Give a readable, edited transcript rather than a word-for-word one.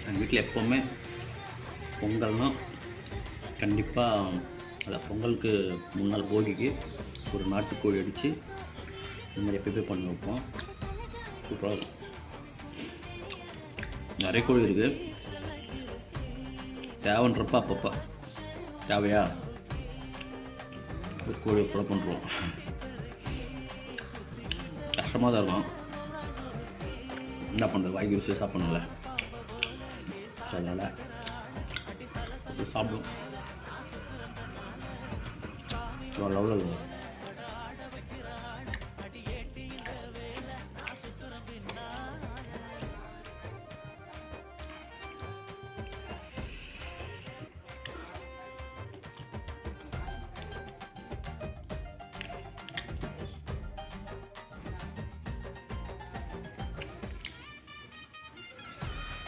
எங்கள் வீட்டில் எப்போவுமே பொங்கல்னால் கண்டிப்பாக அதான் பொங்கலுக்கு முன்னாள் போகிக்கு ஒரு நாட்டுக்கோழி அடித்து இந்த மாதிரி எப்பயுமே பண்ணி வைப்போம். சூப்பராக இருக்கும். நிறைய கோழி இருக்குது. தேவைன்றப்ப அப்பப்போ தேவையா ஒரு கோழி கூட பண்ணுறோம். கஷ்டமாக தான் இருக்கும். என்ன பண்ணுறது, வாங்கி ருசி சாப்பிடணும்ல. அதனால் சாப்பிடும். லெவலில் இருக்கும்.